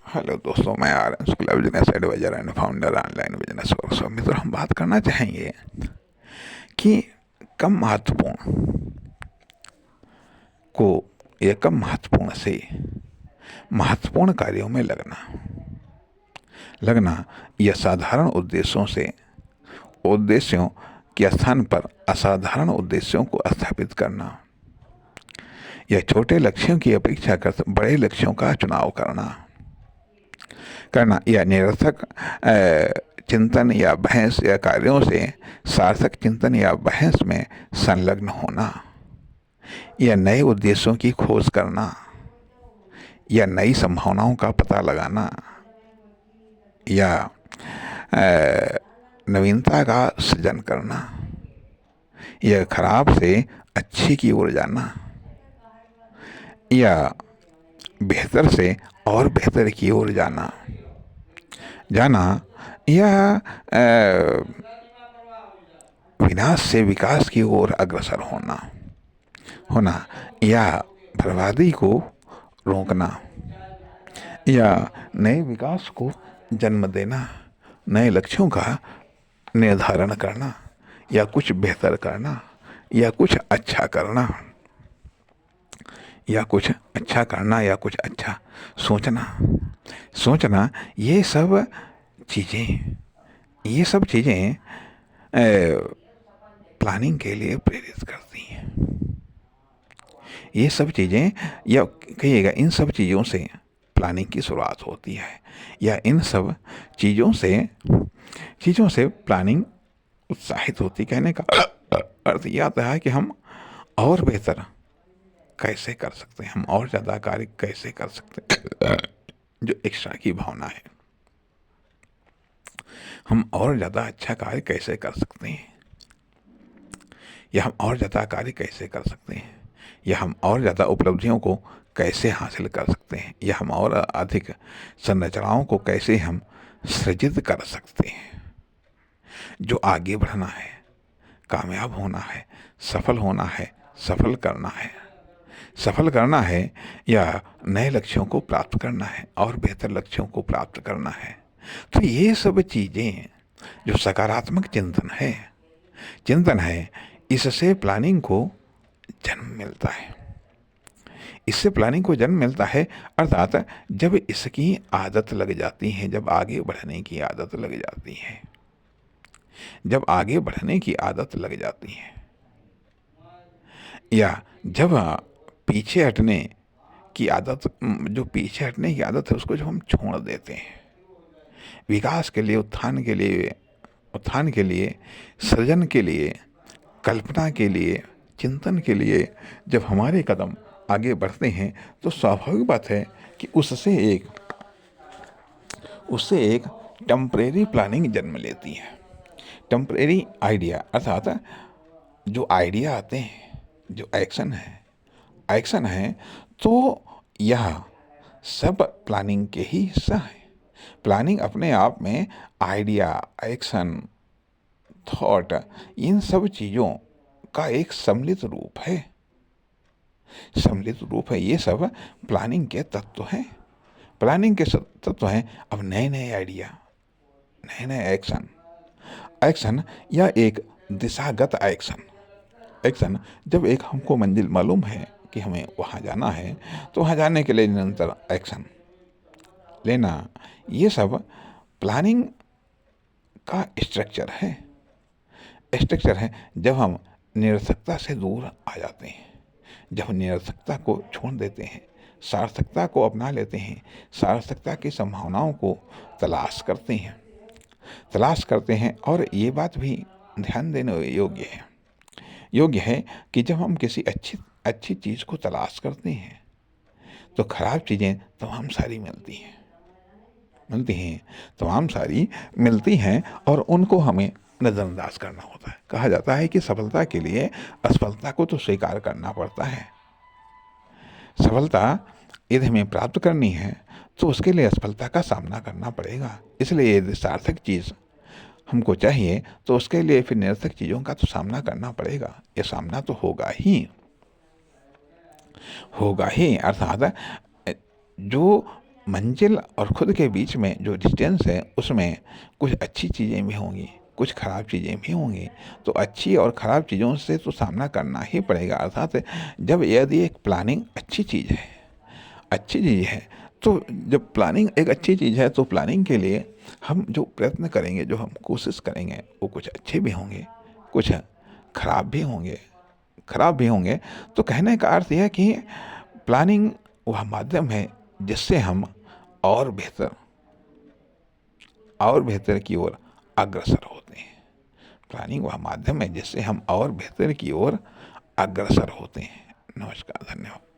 Hello दोस्तों, मैं R N school business advisor and founder online business workshop. मित्रों, हम बात करना चाहेंगे कि कम महत्वपूर्ण को या कम महत्वपूर्ण से महत्वपूर्ण कार्यों में लगना लगना या साधारण उद्देश्यों के स्थान पर असाधारण उद्देश्यों को स्थापित करना या छोटे लक्ष्यों की अपेक्षा कर बड़े लक्ष्यों का चुनाव करना करना या निरर्थक चिंतन या बहस या कार्यों से सार्थक चिंतन या बहस में संलग्न होना या नए उद्देश्यों की खोज करना या नई संभावनाओं का पता लगाना या नवीनता का सृजन करना या खराब से अच्छे की ओर जाना या बेहतर से और बेहतर की ओर जाना जाना या विनाश से विकास की ओर अग्रसर होना होना या बर्बादी को रोकना या नए विकास को जन्म देना, नए लक्ष्यों का निर्धारण करना या कुछ बेहतर करना या कुछ अच्छा करना या कुछ अच्छा करना या कुछ अच्छा सोचना ये सब चीज़ें प्लानिंग के लिए प्रेरित करती हैं। ये सब चीज़ें या कहिएगा इन सब चीज़ों से प्लानिंग की शुरुआत होती है या इन सब चीज़ों से प्लानिंग उत्साहित होती। कहने का अर्थ यह आता है कि हम और बेहतर कैसे कर सकते हैं, हम और ज़्यादा कार्य कैसे कर सकते हैं, जो इच्छा की भावना है, हम और ज़्यादा अच्छा कार्य कैसे कर सकते हैं या हम और ज़्यादा कार्य कैसे कर सकते हैं या हम और ज़्यादा उपलब्धियों को कैसे हासिल कर सकते हैं या हम और अधिक संरचनाओं को कैसे हम सृजित कर सकते हैं। जो आगे बढ़ना है, कामयाब होना है, सफल होना है, सफल करना है या नए लक्ष्यों को प्राप्त करना है और बेहतर लक्ष्यों को प्राप्त करना है, तो ये सब चीज़ें जो सकारात्मक चिंतन है, इससे प्लानिंग को जन्म मिलता है। इससे प्लानिंग को जन्म मिलता है अर्थात जब इसकी आदत लग जाती है, जब आगे बढ़ने की आदत लग जाती है, जब आगे बढ़ने की आदत लग जाती है या जब पीछे हटने की आदत, जो पीछे हटने की आदत है उसको जब हम छोड़ देते हैं, विकास के लिए, उत्थान के लिए, सृजन के लिए, कल्पना के लिए, चिंतन के लिए जब हमारे कदम आगे बढ़ते हैं तो स्वाभाविक बात है कि उससे एक टेम्परेरी प्लानिंग जन्म लेती है। टेम्परेरी आइडिया अर्थात जो आइडिया आते हैं, जो एक्शन है तो यह सब प्लानिंग के ही हिस्सा है। प्लानिंग अपने आप में आइडिया, एक्शन, थॉट, इन सब चीज़ों का एक सम्मिलित रूप है। ये सब प्लानिंग के तत्व हैं। अब नए नए आइडिया, नए नए एक्शन या एक दिशागत एक्शन जब एक हमको मंजिल मालूम है कि हमें वहाँ जाना है तो वहाँ जाने के लिए निरंतर एक्शन लेना, ये सब प्लानिंग का स्ट्रक्चर है। जब हम निरर्थकता से दूर आ जाते हैं, जब निरर्थकता को छोड़ देते हैं, सार्थकता को अपना लेते हैं, सार्थकता की संभावनाओं को तलाश करते हैं और ये बात भी ध्यान देने योग्य है कि जब हम किसी अच्छी चीज़ को तलाश करते हैं तो खराब चीज़ें तमाम सारी मिलती हैं और उनको हमें नज़रअंदाज करना होता है। कहा जाता है कि सफलता के लिए असफलता को तो स्वीकार करना पड़ता है। सफलता यदि हमें प्राप्त करनी है तो उसके लिए असफलता का सामना करना पड़ेगा। इसलिए यदि सार्थक चीज़ हमको चाहिए तो उसके लिए फिर निरर्थक चीज़ों का तो सामना करना पड़ेगा। ये सामना तो होगा ही। अर्थात जो मंजिल और खुद के बीच में जो डिस्टेंस है उसमें कुछ अच्छी चीज़ें भी होंगी, कुछ ख़राब चीज़ें भी होंगी। तो अच्छी और ख़राब चीज़ों से तो सामना करना ही पड़ेगा। अर्थात जब यदि एक प्लानिंग अच्छी चीज़ है, अच्छी चीज़ है, तो जब प्लानिंग एक अच्छी चीज़ है तो प्लानिंग के लिए हम जो प्रयत्न करेंगे, जो हम कोशिश करेंगे, वो कुछ अच्छे भी होंगे, कुछ खराब भी होंगे, तो कहने का अर्थ यह है कि प्लानिंग वह माध्यम है जिससे हम और बेहतर की ओर अग्रसर होते हैं। प्लानिंग वह माध्यम है जिससे हम और बेहतर की ओर अग्रसर होते हैं। नमस्कार, धन्यवाद।